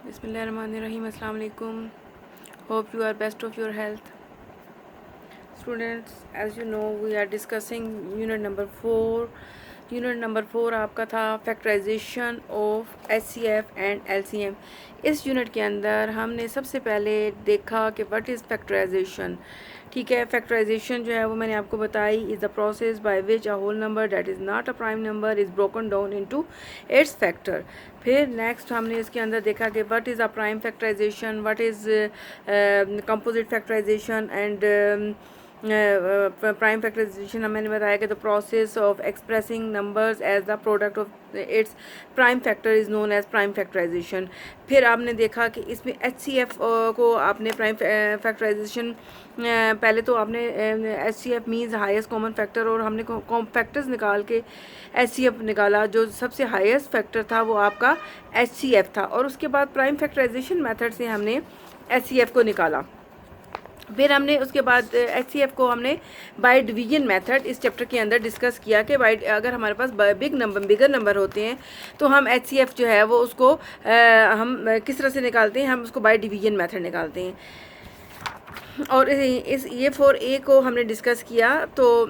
Bismillahirrahmanirrahim. Assalamu alaikum. Hope you are best of your health. Students, as you know, we are discussing unit number 4. Unit number 4 आपका था factorisation of HCF and LCM. इस unit के अंदर हमने सबसे पहले देखा कि व्हाट इज़ फैक्टराइजेशन। ठीक है, फैक्टराइजेशन जो है वो मैंने आपको बताई is the process by which a whole number that is not a prime number is broken down into its factor. फिर नेक्स्ट हमने इसके अंदर देखा कि what is a prime factorisation, what is composite factorisation and prime factorisation मैंने बताया कि the process of expressing numbers as the product of its prime factor is known as prime factorisation. फिर आपने देखा कि इसमें एचसीएफ को आपने प्राइम फैक्टराइजेशन पहले तो आपने HCF means highest common factor, और हमने फैक्टर्स निकाल के एचसीएफ निकाला। जो सबसे हाईएस्ट फैक्टर था वो आपका एचसीएफ था, और उसके बाद प्राइम फैक्टराइजेशन मेथड से हमने एचसीएफ को निकाला। फिर हमने उसके बाद एचसीएफ को हमने बाय डिवीजन मेथड इस चैप्टर के अंदर डिस्कस किया कि बाय अगर हमारे पास बिगर नंबर होते हैं तो हम एचसीएफ जो है वो उसको हम किस तरह से निकालते हैं, हम उसको बाय डिवीजन मेथड निकालते हैं। और इस ये 4A को हमने डिस्कस किया। तो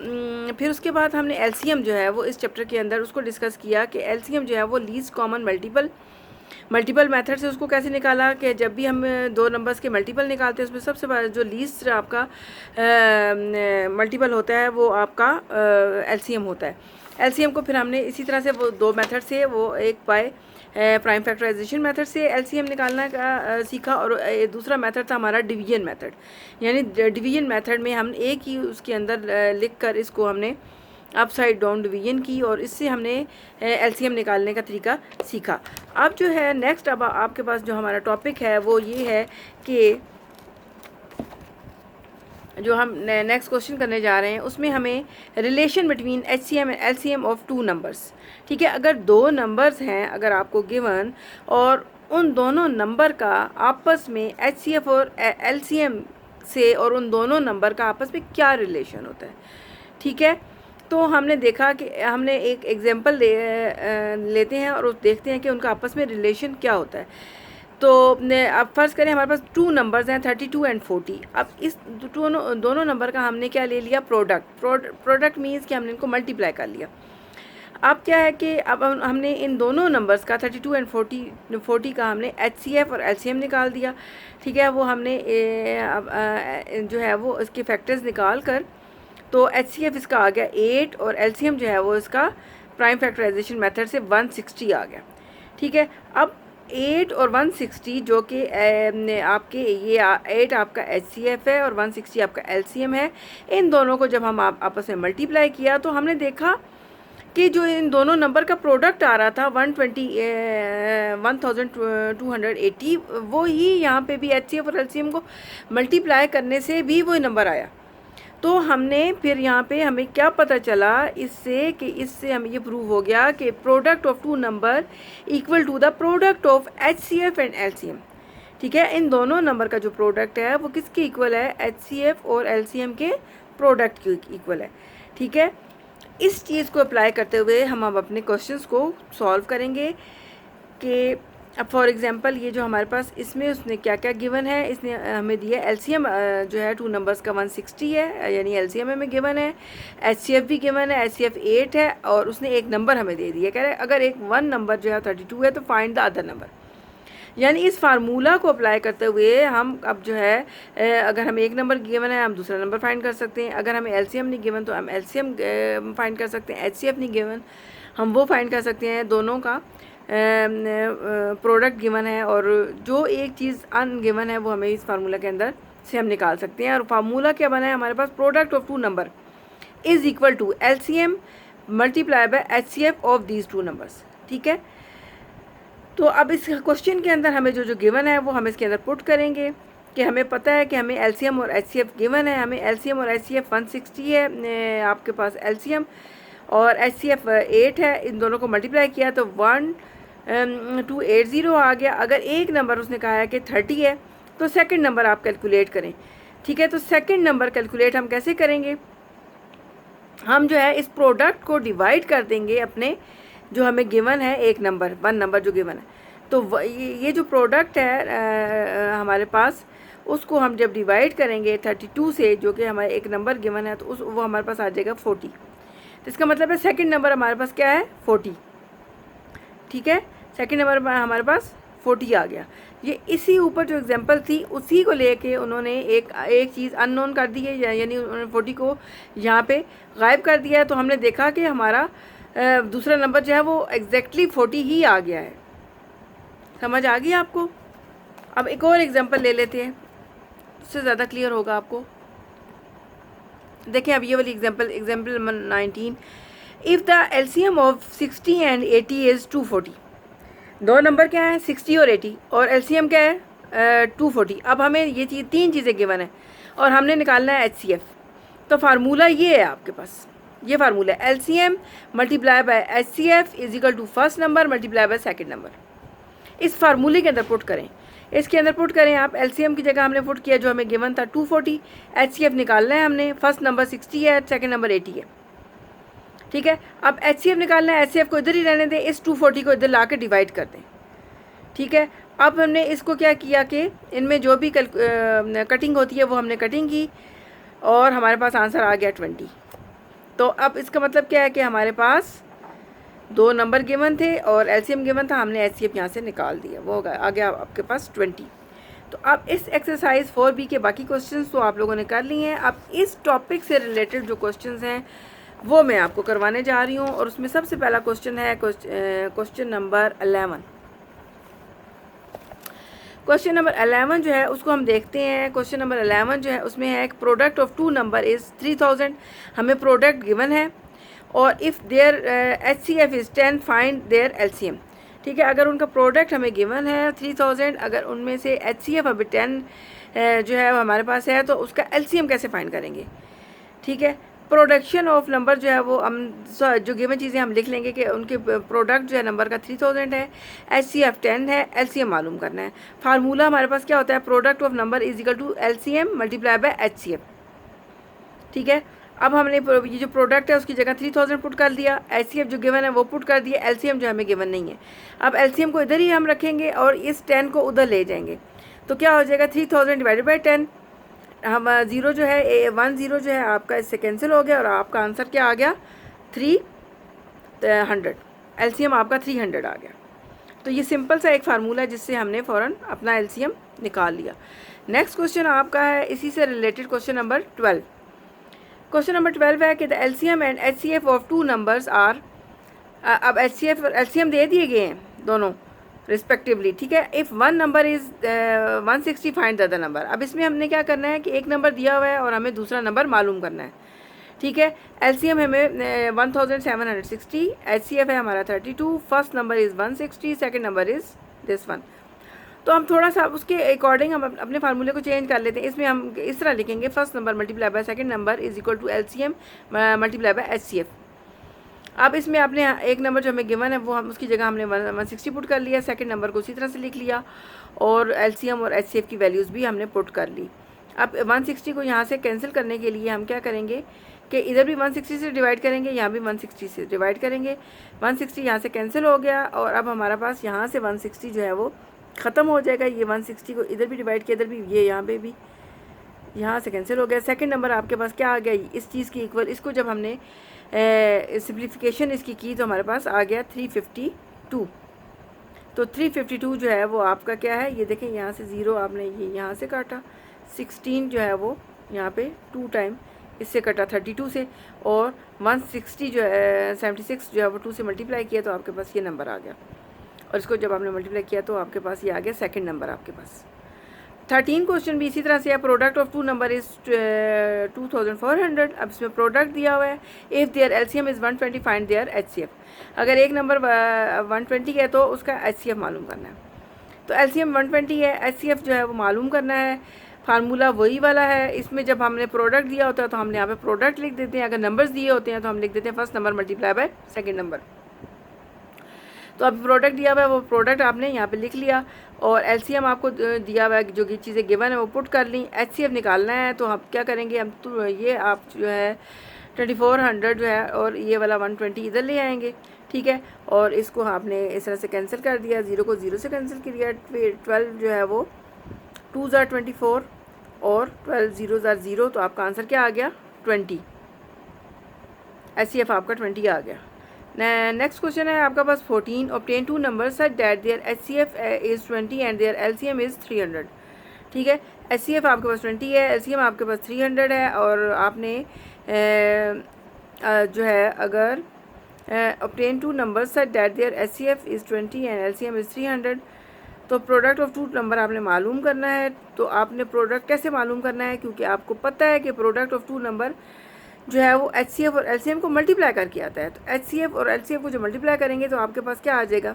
फिर उसके बाद हमने एलसीएम जो है वो इस चैप्टर के अंदर उसको डिस्कस किया कि एलसीएम जो है वो लीस्ट कॉमन मल्टीपल मेथड से उसको कैसे निकाला कि जब भी हम दो नंबर्स के मल्टीपल निकालते हैं उसमें सबसे बड़ा जो लीस्ट आपका मल्टीपल होता है वो आपका एलसीएम होता है। एलसीएम को फिर हमने इसी तरह से वो दो मेथड से, वो एक बाय प्राइम फैक्टराइजेशन मेथड से एलसीएम निकालना का सीखा, और दूसरा मेथड था हमारा डिवीजन मेथड। यानी डिवीजन मेथड में हम एक ही उसके अंदर लिख कर इसको हमने अपसाइड डाउन डिवीजन की, और इससे हमने एलसीएम निकालने का तरीका सीखा। अब जो है नेक्स्ट, अब आपके पास जो हमारा टॉपिक है वो ये है कि जो हम नेक्स्ट क्वेश्चन करने जा रहे हैं उसमें हमें relation between HCM and LCM of two numbers. ठीक है, अगर दो नंबर्स हैं अगर आपको गिवन, और उन दोनों नंबर का आपस में एचसीएफ और एलसीएम से, और उन दोनों नंबर का आपस में क्या रिलेशन होता है। ठीक है, तो हमने देखा कि हमने एक एग्जांपल लेते हैं और देखते हैं कि उनका आपस में रिलेशन क्या होता है। तो अब फ़र्ज़ करें हमारे पास टू नंबर्स हैं 32 एंड 40। अब इस दोनों नंबर का हमने क्या ले लिया, प्रोडक्ट मीन्स कि हमने इनको मल्टीप्लाई कर लिया। अब क्या है कि अब हमने इन दोनों नंबर्स का 32 एंड 40 का हमने एचसीएफ और एलसीएम निकाल दिया। ठीक है, वो हमने जो है वो इसके फैक्टर्स निकाल कर, तो एचसीएफ इसका आ गया 8 और एलसीएम जो है वो इसका प्राइम फैक्टराइजेशन मेथड से 160 आ गया। ठीक है, अब 8 और 160 जो कि आपके ये 8 आपका एचसीएफ है और 160 आपका एलसीएम है, इन दोनों को जब हम आपस में मल्टीप्लाई किया तो हमने देखा कि जो इन दोनों नंबर का प्रोडक्ट आ रहा था 1280, वो ही यहाँ पे भी एचसीएफ और एलसीएम को मल्टीप्लाई करने से भी वही नंबर आया। तो हमने फिर यहाँ पे हमें क्या पता चला इससे कि इससे हमें ये प्रूव हो गया कि product of two number equal to the product of HCF and LCM. ठीक है, इन दोनों नंबर का जो प्रोडक्ट है वो किसके इक्वल है, एचसीएफ और एलसीएम के प्रोडक्ट के इक्वल है। ठीक है, इस चीज़ को अप्लाई करते हुए हम अब अपने क्वेश्चंस को सॉल्व करेंगे कि अब फॉर एग्जांपल ये जो हमारे पास इसमें उसने क्या क्या गिवन है। इसने हमें दिया एलसीएम जो है टू नंबर्स का 160 है, यानी एलसीएम हमें गिवन है, एचसीएफ भी गिवन है, एचसीएफ 8 है, और उसने एक नंबर हमें दे दिया, कह रहे अगर एक वन नंबर जो है 32 है तो फाइंड द अदर नंबर। यानी इस फार्मूला को अप्लाई करते हुए हम अब जो है अगर हमें एक नंबर गिवन है हम दूसरा नंबर फाइंड कर सकते हैं, अगर हमें एलसीएम नहीं गिवन तो हम एलसीएम फाइंड कर सकते हैं, एचसीएफ नहीं गिवन हम वो फाइंड कर सकते हैं। दोनों का प्रोडक्ट गिवन है, और जो एक चीज़ अनगिवन है वो हमें इस फार्मूला के अंदर से हम निकाल सकते हैं। और फार्मूला क्या बना है हमारे पास, product of two number is equal to LCM multiply by HCF of these two numbers. ठीक है, तो अब इस क्वेश्चन के अंदर हमें जो गिवन है वो हम इसके अंदर पुट करेंगे कि हमें पता है कि हमें एलसीएम और एचसीएफ गिवन है, हमें एलसीएम और एचसीएफ 160 है आपके पास एलसीएम, और एचसीएफ 8 है। इन दोनों को मल्टीप्लाई किया तो 1280 आ गया। अगर एक नंबर उसने कहा है कि 30 है तो सेकंड नंबर आप कैलकुलेट करें। ठीक है, तो सेकंड नंबर कैलकुलेट हम कैसे करेंगे, हम जो है इस प्रोडक्ट को डिवाइड कर देंगे अपने जो हमें गिवन है एक नंबर वन नंबर जो गिवन है, तो ये जो प्रोडक्ट है हमारे पास, उसको हम जब डिवाइड करेंगे 32 से, जो कि हमारे एक नंबर गिवन है, तो वो हमारे पास आ जाएगा 40। तो इसका मतलब है सेकंड नंबर हमारे पास क्या है, 40। ठीक है, सेकंड नंबर हमारे पास 40 आ गया। ये इसी ऊपर जो एग्जांपल थी उसी को लेके उन्होंने एक चीज़ अननोन कर दी है, यानी उन्होंने 40 को यहाँ पे गायब कर दिया है। तो हमने देखा कि हमारा दूसरा नंबर जो है वो एग्जैक्टली 40 ही आ गया है। समझ आ गई आपको? अब एक और एग्जांपल ले लेते हैं, उससे ज़्यादा क्लियर होगा आपको। देखें अब ये वाली example number 19। If the LCM of 60 and 80 is 240। दो नंबर क्या है, 60 और 80, और एलसीएम क्या है 240। अब हमें ये चीज़ तीन चीज़ें गिवन है और हमने निकालना है एचसीएफ। तो फार्मूला ये है आपके पास, ये फार्मूला है LCM multiply by HCF is equal to first number multiply by second number. इस फार्मूले के अंदर पुट करें, इसके अंदर पुट करें आप। एलसीएम की जगह हमने पुट किया जो हमें गिवन था 240, एचसीएफ निकालना है हमने, फर्स्ट नंबर 60 है, सेकंड नंबर 80 है। ठीक है, अब एचसीएफ निकालना है, एचसीएफ को इधर ही रहने दें, इस 240 को इधर ला के डिवाइड कर दें। ठीक है, अब हमने इसको क्या किया कि इनमें जो भी कटिंग होती है वो हमने कटिंग की और हमारे पास आंसर आ गया 20। तो अब इसका मतलब क्या है कि हमारे पास दो नंबर गिवन थे और एलसीएम गिवन था, हमने एचसीएफ यहाँ से निकाल दिया, वो आ गया आपके पास 20। तो अब इस एक्सरसाइज 4B के बाकी क्वेश्चंस तो आप लोगों ने कर लिए हैं। अब इस टॉपिक से रिलेटेड जो क्वेश्चंस हैं वो मैं आपको करवाने जा रही हूँ, और उसमें सबसे पहला क्वेश्चन है क्वेश्चन नंबर 11। क्वेश्चन नंबर 11 जो है उसको हम देखते हैं। क्वेश्चन नंबर 11 जो है उसमें है product of two number is 3000। हमें प्रोडक्ट गिवन है और if their HCF is 10 find their LCM. ठीक है, अगर उनका प्रोडक्ट हमें गिवन है 3000, अगर उनमें से एचसीएफ अभी 10 जो है हमारे पास है, तो उसका एलसीएम कैसे फाइंड करेंगे। ठीक है, प्रोडक्शन ऑफ नंबर जो है वो हम जो गिवन चीज़ें हम लिख लेंगे कि उनके प्रोडक्ट जो है नंबर का 3000 है, एचसीएफ 10 है, एलसीएम मालूम करना है। फार्मूला हमारे पास क्या होता है, product of number is equal to LCM multiply by HCF. ठीक है, अब हमने ये जो प्रोडक्ट है उसकी जगह 3000 पुट कर दिया, एचसीएफ जो गिवन है वो पुट कर दिया, एलसीएम जो हमें गिवन नहीं है। अब एलसीएम को इधर ही हम रखेंगे और इस 10 को उधर ले जाएंगे, तो क्या हो जाएगा 3000 डिवाइडेड बाई 10। हम 0 जो है 10 जो है आपका इससे कैंसिल हो गया और आपका आंसर क्या आ गया 300। एलसीएम आपका 300 आ गया। तो ये सिंपल सा एक फार्मूला है जिससे हमने फ़ौरन अपना एलसीएम निकाल लिया। नेक्स्ट क्वेश्चन आपका है इसी से related question number 12। Question number 12 है कि the LCM and HCF of two numbers are. अब एचसीएफ और एलसीएम दे दिए गए हैं दोनों रिस्पेक्टिवली। ठीक है, if one number is 160 find the other number. अब इसमें हमने क्या करना है कि एक नंबर दिया हुआ है और हमें दूसरा नंबर मालूम करना है। ठीक है, एलसीएम हमें 1760, एचसीएफ है हमारा 32, first number is 160, second number is this one. तो हम थोड़ा सा उसके अकॉर्डिंग हम अपने फार्मूले को चेंज कर लेते हैं। इसमें हम इस तरह लिखेंगे, first number multiply by second number is equal to LCM multiply by HCF. अब इसमें आपने एक नंबर जो हमें गिवन है वो हम उसकी जगह हमने 160 पुट कर लिया, सेकंड नंबर को उसी तरह से लिख लिया और एलसीएम और एचसीएफ की वैल्यूज़ भी हमने पुट कर ली। अब 160 को यहाँ से कैंसिल करने के लिए हम क्या करेंगे कि इधर भी 160 से डिवाइड करेंगे, यहाँ भी 160 से डिवाइड करेंगे। 160 यहाँ से कैंसिल हो गया और अब हमारा पास यहाँ से 160 जो है वो ख़त्म हो जाएगा। ये 160 को इधर भी डिवाइड किया, इधर भी, ये यहाँ पे भी, यहाँ से कैंसिल हो गया। सेकंड नंबर आपके पास क्या आ गया, इस चीज़ की इक्वल। इसको जब हमने सिम्प्लीफिकेशन इसकी की तो हमारे पास आ गया 352। तो 352 जो है वो आपका क्या है, ये देखें यहाँ से 0 आपने ये यहाँ से काटा, 16 जो है वो यहाँ पे 2 टाइम इससे कटा 32 से, और 160 जो है 76 जो है वो 2 से मल्टीप्लाई किया तो आपके पास ये नंबर आ गया। और इसको जब आपने मल्टीप्लाई किया तो आपके पास ये आ गया सेकंड नंबर आपके पास। 13 क्वेश्चन भी इसी तरह से है, product of two number is 2400। अब इसमें प्रोडक्ट दिया हुआ है, if their LCM is 120 find their HCF. अगर एक नंबर 120 है तो उसका एचसीएफ मालूम करना है। तो एलसीएम 120 है, एचसीएफ जो है वो मालूम करना है। फार्मूला वही वाला है। इसमें जब हमने प्रोडक्ट दिया होता है तो हमने यहाँ पे प्रोडक्ट लिख देते हैं, अगर नंबर्स दिए होते हैं तो हम लिख देते हैं first number multiply by second number. तो अभी प्रोडक्ट दिया हुआ है, वो प्रोडक्ट आपने यहाँ पे लिख लिया और एलसीएम आपको दिया हुआ है, जो कि चीज़ें गिवन है वो पुट कर ली। एचसीएफ निकालना है तो हम क्या करेंगे, हम तो ये आप जो है 2400 जो है और ये वाला 120 इधर ले आएंगे। ठीक है। और इसको आपने इस तरह से कैंसिल कर दिया, 0 को 0 से कैंसिल किया, 12 जो है वो 2 ज़ार 24 और 12 0 ज़ार 0, तो आपका आंसर क्या आ गया 20। HCF आपका 20 आ गया। नेक्स्ट क्वेश्चन है आपका पास 14, obtain two numbers such that their HCF is 20 and their LCM is 300। ठीक है, HCF आपके पास 20 है, LCM आपके पास 300 है, और आपने जो है अगर obtain two numbers such that their HCF is 20 and LCM is 300, तो प्रोडक्ट ऑफ टू नंबर आपने मालूम करना है। तो आपने प्रोडक्ट कैसे मालूम करना है, क्योंकि आपको पता है कि प्रोडक्ट ऑफ टू नंबर जो है वो HCF और LCM को मल्टीप्लाई करके आता है। तो HCF और LCM को जो मल्टीप्लाई करेंगे तो आपके पास क्या आ जाएगा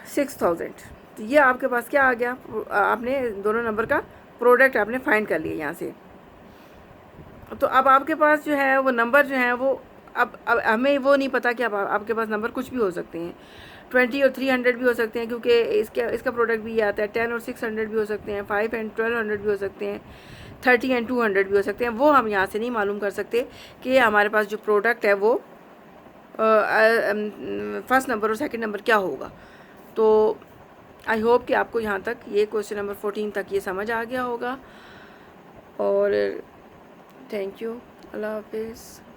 6000। तो ये आपके पास क्या आ गया, आपने दोनों नंबर का प्रोडक्ट आपने फाइंड कर लिया यहाँ से। तो अब आपके पास जो है वो नंबर जो है वो अब हमें वो नहीं पता कि अब आपके पास नंबर कुछ भी हो सकते हैं, 20 और 300 भी हो सकते हैं, क्योंकि इसका प्रोडक्ट भी आता है, 10 और 600 भी हो सकते हैं, 5 एंड 1200 भी हो सकते हैं, 30 एंड 200 भी हो सकते हैं। वो हम यहाँ से नहीं मालूम कर सकते कि हमारे पास जो प्रोडक्ट है वो फर्स्ट नंबर और सेकंड नंबर क्या होगा। तो आई होप कि आपको यहाँ तक ये क्वेश्चन नंबर 14 तक ये समझ आ गया होगा। और थैंक यू, अल्लाह हाफिज़।